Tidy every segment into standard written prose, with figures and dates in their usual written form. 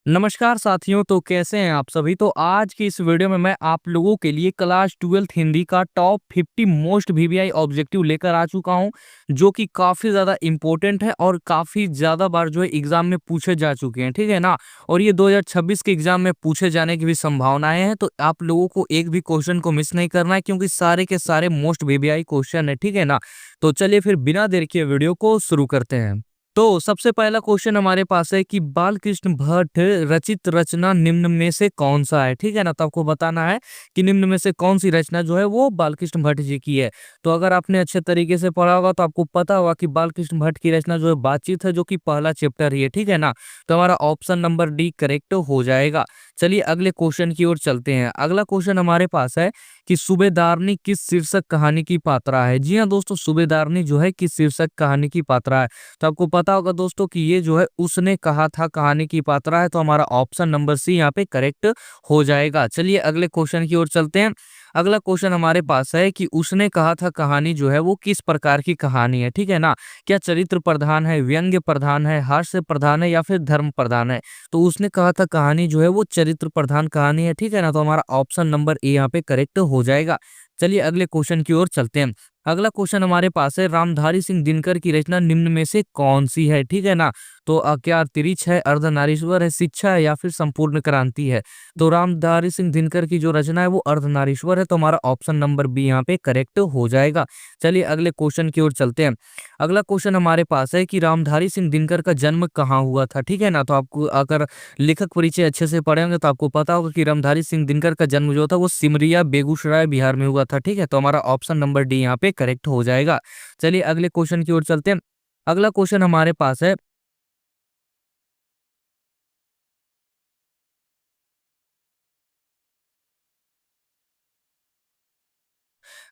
नमस्कार साथियों। तो कैसे हैं आप सभी। तो आज की इस वीडियो में मैं आप लोगों के लिए क्लास 12th हिंदी का टॉप 50 मोस्ट वीवीआई ऑब्जेक्टिव लेकर आ चुका हूं, जो कि काफ़ी ज़्यादा इंपॉर्टेंट है और काफ़ी ज़्यादा बार जो है एग्जाम में पूछे जा चुके हैं, ठीक है ना। और ये 2026 के एग्जाम में पूछे जाने की भी संभावनाएं हैं। तो आप लोगों को एक भी क्वेश्चन को मिस नहीं करना है, क्योंकि सारे के सारे मोस्ट वीवीआई क्वेश्चन है, ठीक है ना। तो चलिए फिर बिना देर के वीडियो को शुरू करते हैं। तो सबसे पहला क्वेश्चन हमारे पास है कि बालकृष्ण भट्ट रचित रचना निम्न में से कौन सा है, ठीक है ना। तो आपको बताना है कि निम्न में से कौन सी रचना जो है वो बालकृष्ण भट्ट जी की है। तो अगर आपने अच्छे तरीके से पढ़ा होगा तो आपको पता होगा कि बालकृष्ण भट्ट की रचना जो है बातचीत है, जो कि पहला चैप्टर ही है, ठीक है ना। तो हमारा ऑप्शन नंबर डी करेक्ट हो जाएगा। चलिए अगले क्वेश्चन की ओर चलते हैं। अगला क्वेश्चन हमारे पास है कि सूबेदारनी किस शीर्षक कहानी की पात्रा है। जी हाँ दोस्तों, सूबेदारनी जो है किस शीर्षक कहानी की पात्रा है। तो आपको पता होगा दोस्तों कि ये जो है उसने कहा था कहानी की पात्रा है। तो हमारा ऑप्शन नंबर सी यहाँ पे करेक्ट हो जाएगा। चलिए अगले क्वेश्चन की ओर चलते हैं। अगला क्वेश्चन हमारे पास है कि उसने कहा था कहानी जो है वो किस प्रकार की कहानी है, ठीक है ना। क्या चरित्र प्रधान है, व्यंग्य प्रधान है, हास्य प्रधान है या फिर धर्म प्रधान है। तो उसने कहा था कहानी जो है वो चरित्र प्रधान कहानी है, ठीक है ना। तो हमारा ऑप्शन नंबर ए यहाँ पे करेक्ट हो जाएगा। चलिए अगले क्वेश्चन की ओर चलते हैं। अगला क्वेश्चन हमारे पास है रामधारी सिंह दिनकर की रचना निम्न में से कौन सी है, ठीक है ना। तो क्या तिरिछ है, अर्धनारीश्वर है, शिक्षा है या फिर संपूर्ण क्रांति है। तो रामधारी सिंह दिनकर की जो रचना है वो अर्धनारीश्वर है। तो हमारा ऑप्शन नंबर बी यहाँ पे करेक्ट हो जाएगा। चलिए अगले क्वेश्चन की ओर चलते हैं। अगला क्वेश्चन हमारे पास है कि रामधारी सिंह दिनकर का जन्म कहाँ हुआ था, ठीक है ना। तो आपको अगर लेखक परिचय अच्छे से पढ़े होंगे तो आपको पता होगा कि रामधारी सिंह दिनकर का जन्म जो था वो सिमरिया बेगूसराय बिहार में हुआ था, ठीक है। तो हमारा ऑप्शन नंबर डी यहाँ पे करेक्ट हो जाएगा। चलिए अगले क्वेश्चन की ओर चलते हैं। अगला क्वेश्चन हमारे पास है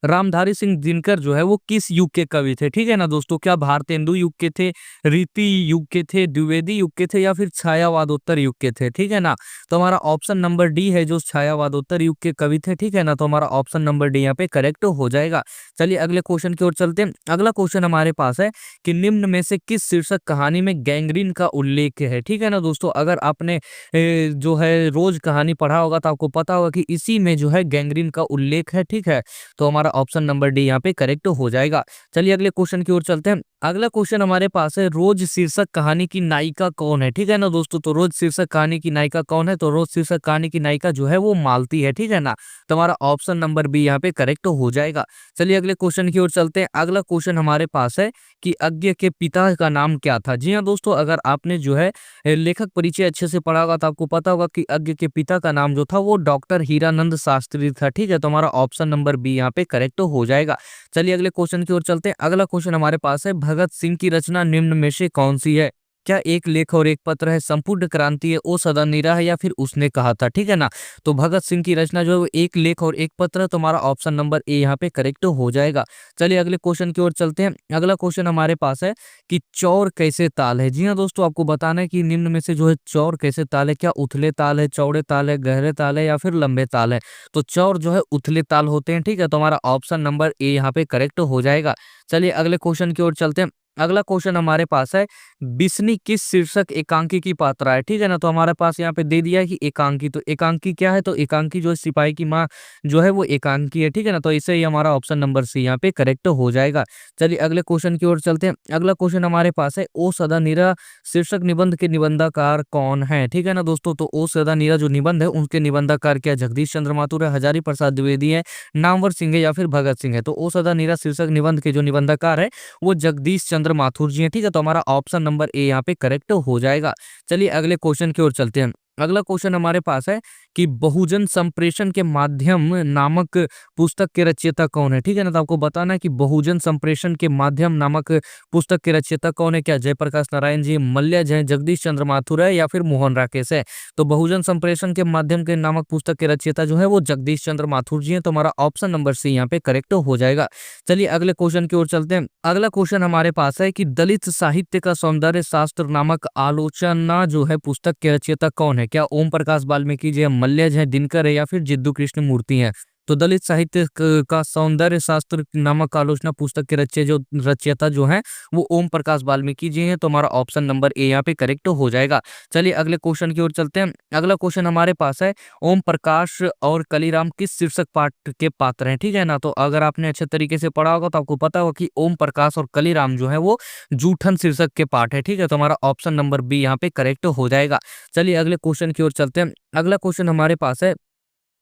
रामधारी सिंह दिनकर जो है वो किस युग के कवि थे, ठीक है ना दोस्तों। क्या भारतेंदु युग के थे, रीति युग के थे, द्विवेदी युग के थे या फिर छायावादोत्तर युग के थे, ठीक है ना। तो हमारा ऑप्शन नंबर डी है जो छायावादोत्तर युग के कवि थे, ठीक है ना। तो हमारा ऑप्शन नंबर डी यहाँ पे करेक्ट हो जाएगा। चलिए अगले क्वेश्चन की ओर चलते हैं। अगला क्वेश्चन हमारे पास है कि निम्न में से किस शीर्षक कहानी में गैंग्रीन का उल्लेख है, ठीक है ना दोस्तों। अगर आपने जो है रोज कहानी पढ़ा होगा तो आपको पता होगा कि इसी में जो है गैंग्रीन का उल्लेख है, ठीक है। तो हमारा ऑप्शन नंबर डी यहाँ पे करेक्ट हो जाएगा। चलिए अगले क्वेश्चन की ओर चलते हैं। अगला क्वेश्चन हमारे पास है रोज शीर्षक कहानी की नायिका कौन है, ठीक है ना दोस्तों। तो रोज शीर्षक कहानी की नायिका कौन है। तो रोज शीर्षक कहानी की नायिका जो है वो मालती है, ठीक है ना। तो हमारा ऑप्शन नंबर बी यहाँ पे करेक्ट हो जाएगा। चलिए अगले क्वेश्चन की ओर चलते हैं। अगला क्वेश्चन हमारे पास है कि अज्ञ के पिता का नाम क्या था। जी हाँ दोस्तों, अगर आपने जो है लेखक परिचय अच्छे से पढ़ा होगा तो आपको पता होगा कि अज्ञ के पिता का नाम जो था वो डॉक्टर हीरानंद शास्त्री था, ठीक है। तो हमारा ऑप्शन नंबर बी यहाँ पे करेक्ट हो जाएगा। चलिए अगले क्वेश्चन की ओर चलते हैं। अगला क्वेश्चन हमारे पास है भगत सिंह की रचना निम्न में से कौन सी है। क्या एक लेख और एक पत्र है, संपूर्ण क्रांति है, ओ सदा निरा है या फिर उसने कहा था, ठीक है ना। तो भगत सिंह की रचना जो है वो एक लेख और एक पत्र है। तो हमारा ऑप्शन नंबर ए यहाँ पे करेक्ट हो जाएगा। चलिए अगले क्वेश्चन की ओर चलते हैं। अगला क्वेश्चन हमारे पास है कि चौर कैसे ताल है। जी हाँ दोस्तों, आपको बताना है कि निम्न में से जो है चौर कैसे ताल है। क्या उथले ताल है, चौड़े ताल है, गहरे ताल है या फिर लंबे ताल है। तो चौर जो है उथले ताल होते हैं, ठीक है। तो हमारा ऑप्शन नंबर ए यहाँ पे करेक्ट हो जाएगा। चलिए अगले क्वेश्चन की ओर चलते हैं। अगला क्वेश्चन हमारे पास है बिस्नी किस शीर्षक एकांकी की पात्रा है, ठीक है ना। तो हमारे पास यहाँ पे दे दिया है कि एकांकी। तो एकांकी क्या है। तो एकांकी जो है सिपाही की माँ जो है वो एकांकी है, ठीक है ना। तो इसे ही हमारा ऑप्शन नंबर सी यहाँ पे करेक्ट हो जाएगा। चलिए अगले क्वेश्चन की ओर चलते हैं। अगला क्वेश्चन हमारे पास है ओ सदा नीरा शीर्षक निबंध के निबंधकार कौन है, ठीक है ना दोस्तों। तो ओ सदा नीरा जो निबंध है उनके निबंधकार क्या जगदीश चंद्र माथुर है, हजारी प्रसाद द्विवेदी है, नामवर सिंह है या फिर भगत सिंह है। तो ओ सदा नीरा शीर्षक निबंध के जो निबंधकार है वो जगदीश चंद्र माथुर जी हैं, ठीक है। तो हमारा ऑप्शन नंबर ए यहाँ पे करेक्ट हो जाएगा। चलिए अगले क्वेश्चन की ओर चलते हैं। अगला क्वेश्चन हमारे पास है कि बहुजन संप्रेषण के माध्यम नामक पुस्तक के रचयिता कौन है, ठीक है ना। तो आपको बताना है कि बहुजन संप्रेषण के माध्यम नामक पुस्तक के रचयिता कौन है। क्या जयप्रकाश नारायण जी, मल्य जय, जगदीश चंद्र माथुर है या फिर मोहन राकेश है। तो बहुजन संप्रेषण के माध्यम के नामक पुस्तक के रचयिता जो है वो जगदीश चंद्र माथुर जी हैं। तो हमारा ऑप्शन नंबर सी यहाँ पे करेक्ट हो जाएगा। चलिए अगले क्वेश्चन की ओर चलते हैं। अगला क्वेश्चन हमारे पास है कि दलित साहित्य का सौंदर्य शास्त्र नामक आलोचना जो है पुस्तक के रचयिता कौन है। क्या ओम प्रकाश वाल्मीकि जी, मल्यज है, दिनकर है या फिर जिद्दू कृष्ण मूर्ति है। तो दलित साहित्य का सौंदर्य शास्त्र नामक आलोचना पुस्तक के रचयिता जो है वो ओम प्रकाश वाल्मीकि जी हैं। तो हमारा ऑप्शन नंबर ए यहाँ पे करेक्ट हो जाएगा। चलिए अगले क्वेश्चन की ओर चलते हैं। अगला क्वेश्चन हमारे पास है, ओम प्रकाश और कलीराम किस शीर्षक पाठ के पात्र हैं, ठीक है ना। तो अगर आपने अच्छे तरीके से पढ़ा होगा तो आपको पता होगा कि ओम प्रकाश और कलीराम जो है वो जूठन शीर्षक के पाठ है, ठीक है। तो हमारा ऑप्शन नंबर बी यहाँ पे करेक्ट हो जाएगा। चलिए अगले क्वेश्चन की ओर चलते हैं। अगला क्वेश्चन हमारे पास है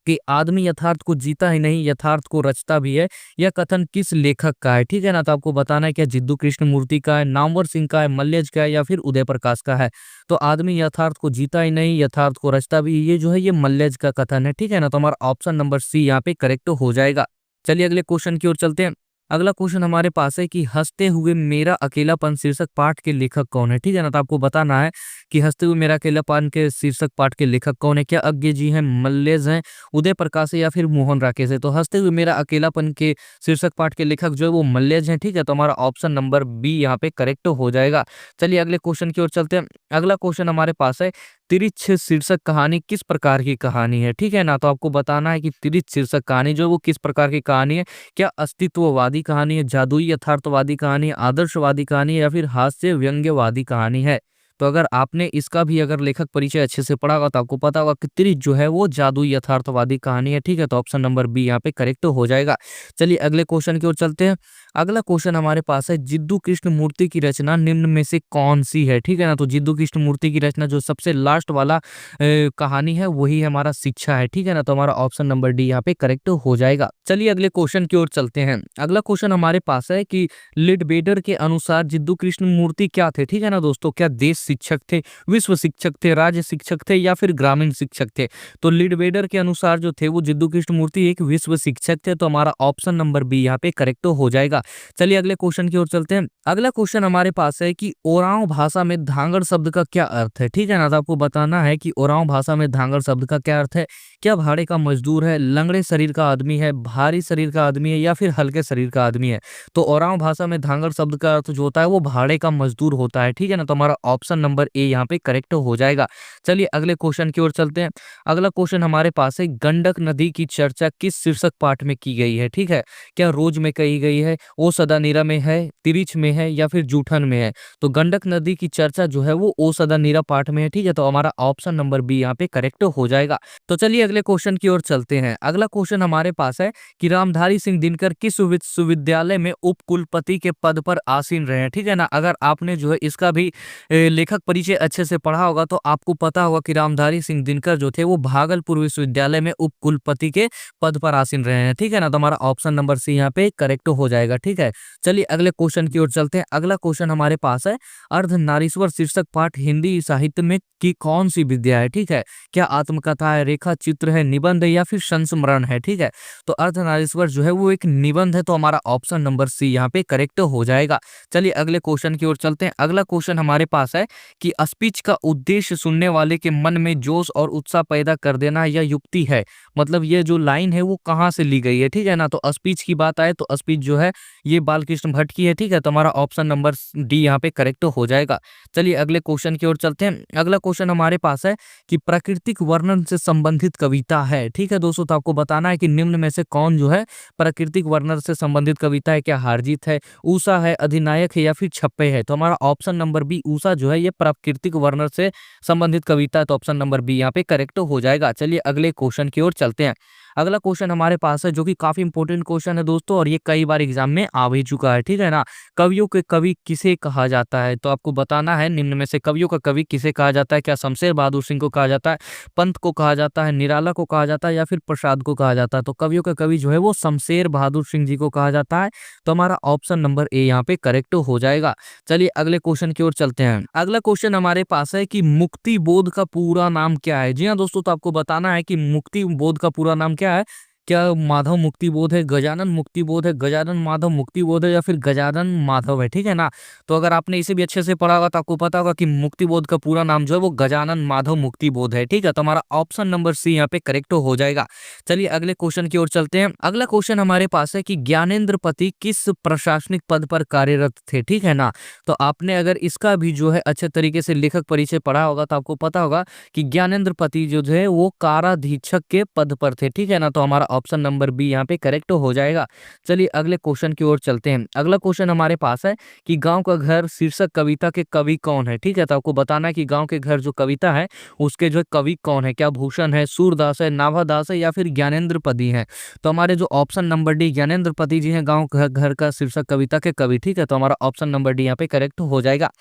कि आदमी यथार्थ को जीता ही नहीं यथार्थ को रचता भी है, यह कथन किस लेखक का है, ठीक है ना। तो आपको बताना है क्या जिद्दू कृष्णमूर्ति का है, नामवर सिंह का है, मल्यज का है या फिर उदय प्रकाश का है। तो आदमी यथार्थ को जीता ही नहीं यथार्थ को रचता भी, ये जो है ये मल्यज का कथन है, ठीक है ना। तो हमारा ऑप्शन नंबर सी यहाँ पे करेक्ट हो जाएगा। चलिए अगले क्वेश्चन की ओर चलते हैं। अगला क्वेश्चन हमारे पास है कि हंसते हुए मेरा अकेलापन शीर्षक पाठ के लेखक कौन है, ठीक है ना। तो आपको बताना है कि हंसते हुए मेरा अकेलापन के शीर्षक पाठ के लेखक कौन है। क्या अज्ञे जी हैं, मल्लेज हैं, उदय प्रकाश है या फिर मोहन राकेश है। तो हंसते हुए मेरा अकेलापन के शीर्षक पाठ के लेखक जो है वो मल्लेज हैं, ठीक है। तो हमारा ऑप्शन नंबर बी यहाँ पे करेक्ट हो जाएगा। चलिए अगले क्वेश्चन की ओर चलते हैं। अगला क्वेश्चन हमारे पास है, तिरिच्छ शीर्षक कहानी किस प्रकार की कहानी है, ठीक है ना। तो आपको बताना है कि तिरिच्छ शीर्षक कहानी जो है वो किस प्रकार की कहानी है। क्या अस्तित्ववादी कहानी है, जादुई यथार्थवादी कहानी है, आदर्शवादी कहानी है या फिर हास्य व्यंग्यवादी कहानी है। तो अगर आपने इसका भी अगर लेखक परिचय अच्छे से पढ़ा होगा तो आपको पता होगा कि तिरिच्छ जो है वो जादुई यथार्थवादी कहानी है, ठीक है। तो ऑप्शन नंबर बी यहाँ पे करेक्ट हो जाएगा। चलिए अगले क्वेश्चन की ओर चलते हैं। अगला क्वेश्चन हमारे पास है, जिद्दू कृष्णमूर्ति की रचना निम्न में से कौन सी है, ठीक है ना। तो जिद्दू कृष्णमूर्ति की रचना जो सबसे लास्ट वाला कहानी है वही हमारा शिक्षा है, ठीक है ना। तो हमारा ऑप्शन नंबर डी यहाँ पे करेक्ट हो जाएगा। चलिए अगले क्वेश्चन की ओर चलते हैं। अगला क्वेश्चन हमारे पास है कि लिडबेडर के अनुसार जिद्दू कृष्णमूर्ति क्या थे, ठीक है ना दोस्तों। क्या देश शिक्षक थे, विश्व शिक्षक थे, राज्य शिक्षक थे या फिर ग्रामीण शिक्षक थे। तो लिडबेडर के अनुसार जो थे वो जिद्दू कृष्णमूर्ति एक विश्व शिक्षक थे। तो हमारा ऑप्शन नंबर बी यहाँ पे करेक्ट हो जाएगा। चलिए अगले क्वेश्चन की ओर चलते हैं। अगला क्वेश्चन हमारे पास है कि ओरांव भाषा में धांगड़ शब्द का क्या अर्थ है, ठीक है ना। तो आपको बताना है कि ओरांव भाषा में धांगड़ शब्द का क्या अर्थ है। क्या भाड़े का मजदूर है, लंगड़े शरीर का आदमी है, भारी शरीर का आदमी है या फिर हल्के शरीर का आदमी है। तो ओरांव भाषा में धांगड़ शब्द का अर्थ जो होता है वो भाड़े का मजदूर होता है, ठीक है ना। तो हमारा ऑप्शन नंबर ए यहाँ पे करेक्ट हो जाएगा। चलिए अगले क्वेश्चन की ओर चलते हैं। अगला क्वेश्चन हमारे पास है, गंडक नदी की चर्चा किस शीर्षक पाठ में की गई है, ठीक है। क्या रोज में कही गई है, ओ सदा नीरा में है, तिरिच में है या फिर जूठन में है। तो गंडक नदी की चर्चा जो है वो ओ सदा नीरा पाठ में है, ठीक है। तो हमारा ऑप्शन नंबर बी यहाँ पे करेक्ट हो जाएगा। तो चलिए अगले क्वेश्चन की ओर चलते हैं। अगला क्वेश्चन हमारे पास है कि रामधारी सिंह दिनकर किस विश्वविद्यालय में उप कुलपति के पद पर आसीन रहे हैं, ठीक है ना। अगर आपने जो है इसका भी लेखक परिचय अच्छे से पढ़ा होगा तो आपको पता होगा कि रामधारी सिंह दिनकर जो थे वो भागलपुर विश्वविद्यालय में उप कुलपति के पद पर आसीन रहे हैं, ठीक है ना। तो हमारा ऑप्शन नंबर सी यहाँ पे करेक्ट हो जाएगा, ठीक है। चलिए अगले क्वेश्चन की ओर चलते हैं। अगला क्वेश्चन हमारे पास है, अर्धनारीश्वर शीर्षक पाठ हिंदी साहित्य में की कौन सी विद्या है, ठीक है। क्या आत्मकथा है, रेखा चित्र है, निबंध है या फिर संस्मरण है, ठीक है। तो अर्धनारीश्वर जो है वो एक निबंध है। तो हमारा ऑप्शन नंबर सी यहाँ पे करेक्ट हो जाएगा। चलिए अगले क्वेश्चन की ओर चलते हैं। अगला क्वेश्चन हमारे पास है कि स्पीच का उद्देश्य सुनने वाले के मन में जोश और उत्साह पैदा कर देना या युक्ति है। मतलब ये जो लाइन है वो कहाँ से ली गई है, ठीक है ना। तो स्पीच की बात आए तो स्पीच जो है ये बालकृष्ण भट्ट की है, ठीक है। तो हमारा ऑप्शन नंबर डी यहाँ पे करेक्ट हो जाएगा। चलिए अगले क्वेश्चन की ओर चलते हैं। अगला क्वेश्चन हमारे पास है कि प्राकृतिक वर्णन से संबंधित कविता है, ठीक है दोस्तों। तो आपको बताना है कि निम्न में से कौन जो है प्राकृतिक वर्णन से संबंधित कविता है। क्या हारजीत है, ऊषा है, अधिनायक है या फिर छप्पे है। तो हमारा ऑप्शन नंबर बी ऊषा जो है ये प्राकृतिक वर्णन से संबंधित कविता है। तो ऑप्शन नंबर बी यहाँ पे करेक्ट हो जाएगा। चलिए अगले क्वेश्चन की ओर चलते हैं। अगला क्वेश्चन हमारे पास है जो कि काफी इंपॉर्टेंट क्वेश्चन है दोस्तों और ये कई बार एग्जाम में आ भी चुका है, ठीक है ना। कवियों के कवि किसे कहा जाता है। तो आपको बताना है निम्न में से कवियों का कवि किसे कहा जाता है। क्या शमशेर बहादुर सिंह को कहा जाता है, पंत को कहा जाता है, निराला को कहा जाता है या फिर प्रसाद को कहा जाता है। तो कवियों का कवि जो है वो शमशेर बहादुर सिंह जी को कहा जाता है। तो हमारा ऑप्शन नंबर ए यहाँ पे करेक्ट हो जाएगा। चलिए अगले क्वेश्चन की ओर चलते हैं। अगला क्वेश्चन हमारे पास है कि मुक्ति बोध का पूरा नाम क्या है। जी हाँ दोस्तों, तो आपको बताना है कि मुक्ति बोध का पूरा नाम क्या है। क्या माधव मुक्ति बोध है, गजानन मुक्ति बोध है, गजानन माधव मुक्ति बोध है या फिर गजानन माधव है, ठीक है ना। तो अगर आपने इसे भी अच्छे से पढ़ा होगा तो आपको पता होगा कि मुक्ति बोध का पूरा नाम जो है वो गजानन माधव मुक्ति बोध है, ठीक है। तो हमारा ऑप्शन नंबर सी यहाँ पे करेक्ट हो जाएगा। चलिए अगले क्वेश्चन की ओर चलते हैं। अगला क्वेश्चन हमारे पास है कि ज्ञानेंद्र पति किस प्रशासनिक पद पर कार्यरत थे, ठीक है ना। तो आपने अगर इसका भी जो है अच्छे तरीके से लेखक परिचय पढ़ा होगा तो आपको पता होगा कि ज्ञानेंद्र पति जो है वो काराधीक्षक के पद पर थे, ठीक है ना। तो हमारा ऑप्शन नंबर बी यहाँ पे करेक्ट हो जाएगा। चलिए अगले क्वेश्चन की ओर चलते हैं। अगला क्वेश्चन हमारे पास है कि गाँव का घर शीर्षक कविता के कवि कौन है। ठीक है, तो आपको बताना है कि गाँव के घर जो कविता है उसके जो कवि कौन है, क्या भूषण है, सूरदास है, नाभादास है या फिर ज्ञानेंद्र पदी है। तो हमारे जो ऑप्शन नंबर डी ज्ञानेंद्र पदी जी हैं गाँव घर का शीर्षक कविता के कवि। ठीक है, तो हमारा ऑप्शन नंबर डी यहाँ पे करेक्ट हो जाएगा।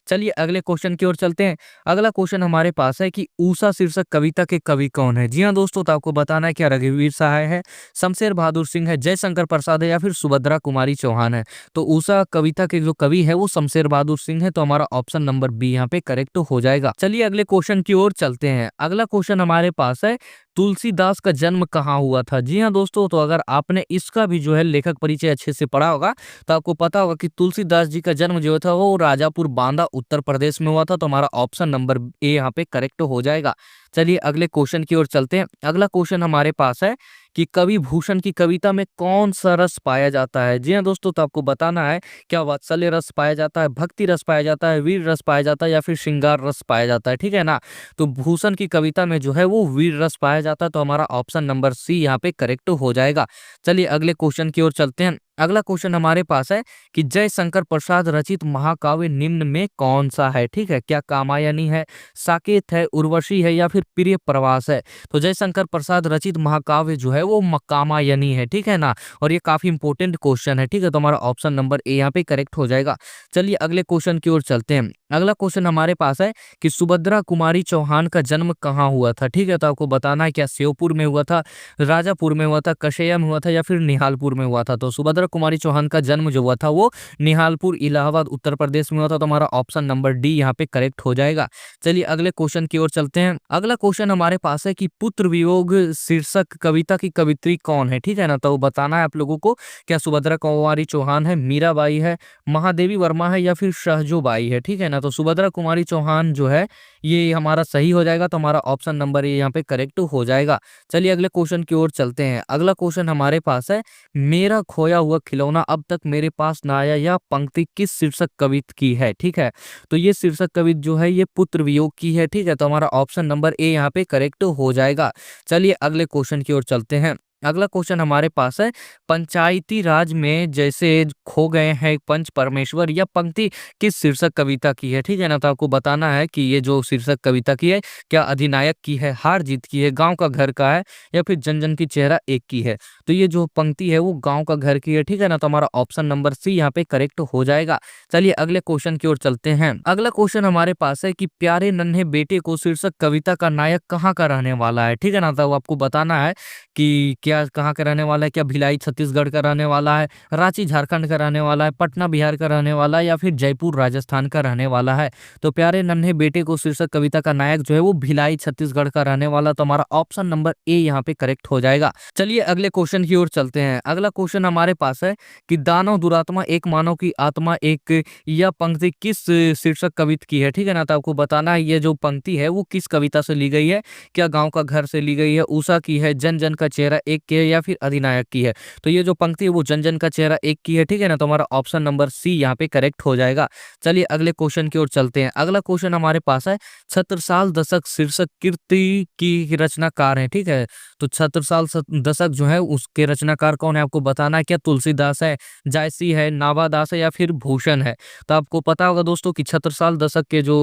चलिए अगले क्वेश्चन की ओर चलते हैं। अगला क्वेश्चन हमारे पास है कि ऊषा शीर्षक कविता के कवि कौन है। जी हाँ दोस्तों, तो आपको बताना है क्या रघुवीर सहाय है, शमशेर बहादुर सिंह है, जयशंकर प्रसाद है या फिर सुभद्रा कुमारी चौहान है। तो ऊषा कविता के जो कवि है वो शमशेर बहादुर सिंह है। तो हमारा ऑप्शन नंबर बी यहाँ पे करेक्ट हो जाएगा। चलिए अगले क्वेश्चन की ओर चलते हैं। अगला क्वेश्चन हमारे पास है तुलसीदास का जन्म कहाँ हुआ था। जी हाँ दोस्तों, तो अगर आपने इसका भी जो है लेखक परिचय अच्छे से पढ़ा होगा तो आपको पता होगा कि तुलसीदास जी का जन्म जो था वो राजापुर बांदा उत्तर प्रदेश में हुआ था। तो हमारा ऑप्शन नंबर ए यहाँ पे करेक्ट हो जाएगा। चलिए अगले क्वेश्चन की ओर चलते हैं। अगला क्वेश्चन हमारे पास है कि कवि भूषण की कविता में कौन सा रस पाया जाता है। जी हाँ दोस्तों, तो आपको बताना है क्या वात्सल्य रस पाया जाता है, भक्ति रस पाया जाता है, वीर रस पाया जाता है या फिर श्रृंगार रस पाया जाता है। ठीक है ना, तो भूषण की कविता में जो है वो वीर रस पाया जाता है। तो हमारा ऑप्शन नंबर सी यहाँ पे करेक्ट हो जाएगा। चलिए अगले क्वेश्चन की ओर चलते हैं। अगला क्वेश्चन हमारे पास है कि जयशंकर प्रसाद रचित महाकाव्य निम्न में कौन सा है। ठीक है, क्या कामायनी है, साकेत है, उर्वशी है या फिर प्रिय प्रवास है। तो जयशंकर प्रसाद रचित महाकाव्य जो है वो कामायनी है। ठीक है ना, और ये काफी इंपॉर्टेंट क्वेश्चन है। ठीक है, तो हमारा ऑप्शन नंबर ए यहाँ पे करेक्ट हो जाएगा। चलिए अगले क्वेश्चन की ओर चलते हैं। अगला क्वेश्चन हमारे पास है कि सुभद्रा कुमारी चौहान का जन्म कहाँ हुआ था। ठीक है, तो आपको बताना है क्या श्योपुर में हुआ था, राजापुर में हुआ था, कशैया में हुआ था या फिर निहालपुर में हुआ था। तो सुभद्रा कुमारी चौहान का जन्म जो हुआ था वो निहालपुर इलाहाबाद उत्तर प्रदेश में हुआ था। तो हमारा ऑप्शन नंबर डी यहाँ पे करेक्ट हो जाएगा। चलिए अगले क्वेश्चन की ओर चलते हैं। अगला क्वेश्चन हमारे पास है कि पुत्र वियोग शीर्षक कविता की कवित्री कौन है। ठीक है ना, तो बताना है आप लोगों को क्या सुभद्रा कुमारी चौहान है, मीराबाई है, महादेवी वर्मा है या फिर शहजोबाई है। ठीक है ना, तो सुभद्रा कुमारी चौहान जो है ये हमारा सही हो जाएगा। तो हमारा ऑप्शन नंबर ए यहाँ पे करेक्ट हो जाएगा। चलिए अगले क्वेश्चन की ओर चलते हैं। अगला क्वेश्चन हमारे पास है मेरा खोया हुआ खिलौना अब तक मेरे पास ना आया, यह पंक्ति किस शीर्षक कवित की है। ठीक है, तो ये शीर्षक कवित जो है ये पुत्र वियोग की है। ठीक है, तो हमारा ऑप्शन नंबर ए यहाँ पे करेक्ट हो जाएगा। चलिए अगले क्वेश्चन की ओर चलते हैं। अगला क्वेश्चन हमारे पास है पंचायती राज में जैसे खो गए हैं पंच परमेश्वर, यह पंक्ति किस शीर्षक कविता की है। ठीक है ना, तो आपको बताना है कि ये जो शीर्षक कविता की है क्या अधिनायक की है, हार जीत की है, गांव का घर का है या फिर जन जन की चेहरा एक की है। तो ये जो पंक्ति है वो गांव का घर की है। ठीक है ना, तो हमारा ऑप्शन नंबर सी यहाँ पे करेक्ट हो जाएगा। चलिए अगले क्वेश्चन की ओर चलते हैं। अगला क्वेश्चन हमारे पास है कि प्यारे नन्हे बेटे को शीर्षक कविता का नायक कहाँ का रहने वाला है। ठीक है ना, तो आपको बताना है कि क्या कहाँ का रहने वाला है, क्या भिलाई छत्तीसगढ़ का रहने वाला है, रांची झारखंड का रहने वाला है, पटना बिहार का रहने वाला है या फिर जयपुर राजस्थान का रहने वाला है। तो प्यारे नन्हे बेटे को शीर्षक कविता का नायक जो है वो भिलाई छत्तीसगढ़ का रहने वाला। तो हमारा ऑप्शन नंबर ए यहाँ पे करेक्ट हो जाएगा। चलिए अगले क्वेश्चन की ओर चलते हैं। अगला क्वेश्चन हमारे पास है कि दानव दुरात्मा एक मानव की आत्मा एक, यह पंक्ति किस शीर्षक कविता की है। ठीक है ना, तो आपको बताना है ये जो पंक्ति है वो किस कविता से ली गई है, क्या गाँव का घर से ली गई है, ऊषा की है, जन जन का चेहरा एक की है या फिर अधिनायक की है। तो ये जो पंक्ति है वो जन जन का चेहरा एक की है। ठीक है ना, तो हमारा ऑप्शन नंबर सी यहाँ पे करेक्ट हो जाएगा। चलिए अगले क्वेश्चन की ओर चलते हैं। अगला क्वेश्चन हमारे पास है छत्रसाल दशक शीर्षक कृति की रचनाकार है। ठीक है, तो छत्रसाल दशक जो है उसके रचनाकार कौन है आपको बताना है, क्या तुलसीदास है, जायसी है, नाभादास है या फिर भूषण है। तो आपको पता होगा दोस्तों कि छत्रसाल दशक के जो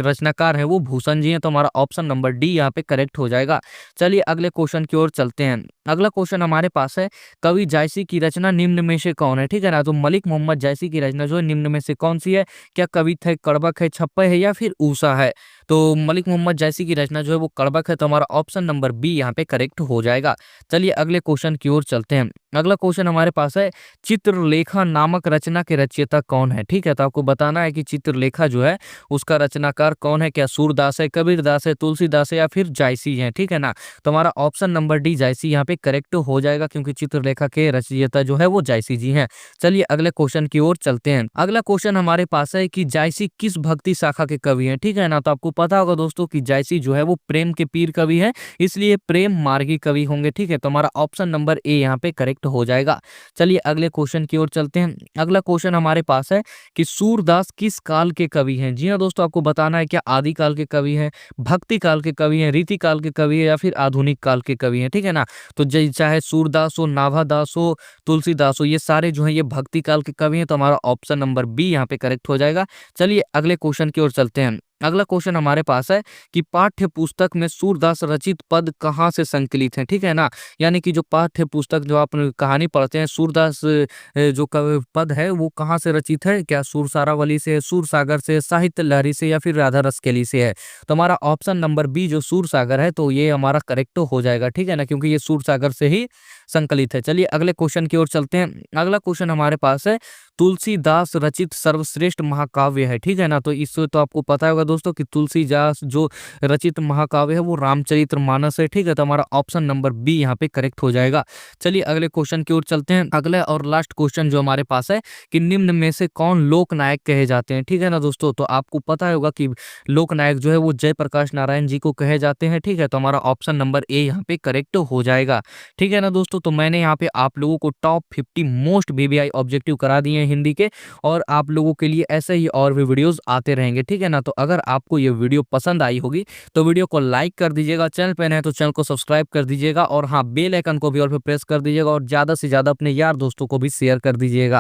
रचनाकार है वो भूषण जी हैं। तो हमारा ऑप्शन नंबर डी यहाँ पे करेक्ट हो जाएगा। चलिए अगले क्वेश्चन की ओर चलते हैं। अगला क्वेश्चन हमारे पास है कवि जायसी की रचना निम्न में से कौन है। ठीक है ना, तो मलिक मोहम्मद जायसी की रचना जो है निम्न में से कौन सी है, क्या कवित है, कड़बक है, छप्पय है या फिर ऊषा है। तो मलिक मोहम्मद जायसी की रचना जो है वो कड़बक है। तो हमारा ऑप्शन नंबर बी यहाँ पे करेक्ट हो जाएगा। चलिए अगले क्वेश्चन की ओर चलते हैं। अगला क्वेश्चन हमारे पास है चित्रलेखा नामक रचना के रचयिता कौन है। ठीक है, तो आपको बताना है कि चित्रलेखा जो है उसका रचनाकार कौन है, क्या सूरदास है, कबीरदास है, तुलसीदास है या फिर जायसी है। ठीक है ना, तो हमारा ऑप्शन नंबर डी जायसी यहाँ पे करेक्ट हो जाएगा क्योंकि चित्रलेखा के रचयिता जो है वो जायसी जी हैं। चलिए अगले क्वेश्चन की ओर चलते हैं। अगला क्वेश्चन हमारे पास है कि जायसी किस भक्ति शाखा के कवि हैं। ठीक है ना, तो आपको पता होगा दोस्तों कि जायसी जो है वो प्रेम के पीर कवि है, इसलिए प्रेम मार्गी कवि होंगे। ठीक है, तो हमारा ऑप्शन नंबर ए यहाँ पे करेक्ट हो जाएगा। चलिए अगले क्वेश्चन की ओर चलते हैं। अगला क्वेश्चन हमारे पास है कि सूरदास किस काल के कवि हैं। जी हाँ दोस्तों, आपको बताना है क्या आदि काल के कवि हैं, भक्ति काल के कवि हैं, रीति काल के कवि हैं या फिर आधुनिक काल के कवि हैं। ठीक है ना, तो चाहे सूरदास हो, नाभादास हो, तुलसीदास हो, ये सारे जो है ये भक्ति काल के कवि हैं। तो हमारा ऑप्शन नंबर बी यहाँ पे करेक्ट हो जाएगा। चलिए अगले क्वेश्चन की ओर चलते हैं। अगला क्वेश्चन हमारे पास है कि पाठ्य पुस्तक में सूरदास रचित पद कहाँ से संकलित हैं। ठीक है ना, यानी कि जो पाठ्य पुस्तक जो आप कहानी पढ़ते हैं, सूरदास जो पद है वो कहाँ से रचित है, क्या सुर सारावली से, सुर सागर से, साहित्य लहरी से या फिर राधा रसकेली से है। तो हमारा ऑप्शन नंबर बी जो सुर सागर है, तो ये हमारा करेक्ट हो जाएगा। ठीक है ना, क्योंकि ये सुर सागर से ही संकलित है। चलिए अगले क्वेश्चन की ओर चलते हैं। अगला क्वेश्चन हमारे पास है तुलसीदास रचित सर्वश्रेष्ठ महाकाव्य है। ठीक है ना, तो इससे तो आपको पता होगा दोस्तों कि तुलसीदास जो रचित महाकाव्य है वो रामचरितमानस है। ठीक है, तो हमारा ऑप्शन नंबर बी यहाँ पे करेक्ट हो जाएगा। चलिए अगले क्वेश्चन की ओर चलते हैं। अगला और लास्ट क्वेश्चन जो हमारे पास है कि निम्न में से कौन लोकनायक कहे जाते हैं। ठीक है ना दोस्तों, तो आपको पता होगा कि लोकनायक जो है वो जयप्रकाश नारायण जी को कहे जाते हैं। ठीक है, तो हमारा ऑप्शन नंबर ए यहाँ पे करेक्ट हो जाएगा। ठीक है ना दोस्तों, तो मैंने यहाँ पे आप लोगों को टॉप 50 मोस्ट वीवीआई ऑब्जेक्टिव करा दिए हैं हिंदी के, और आप लोगों के लिए ऐसे ही और भी वीडियोस आते रहेंगे। ठीक है ना, तो अगर आपको ये वीडियो पसंद आई होगी तो वीडियो को लाइक कर दीजिएगा, चैनल पे नए हैं तो चैनल को सब्सक्राइब कर दीजिएगा, और हाँ बेल आइकन को भी और पे प्रेस कर दीजिएगा, और ज़्यादा से ज़्यादा अपने यार दोस्तों को भी शेयर कर दीजिएगा।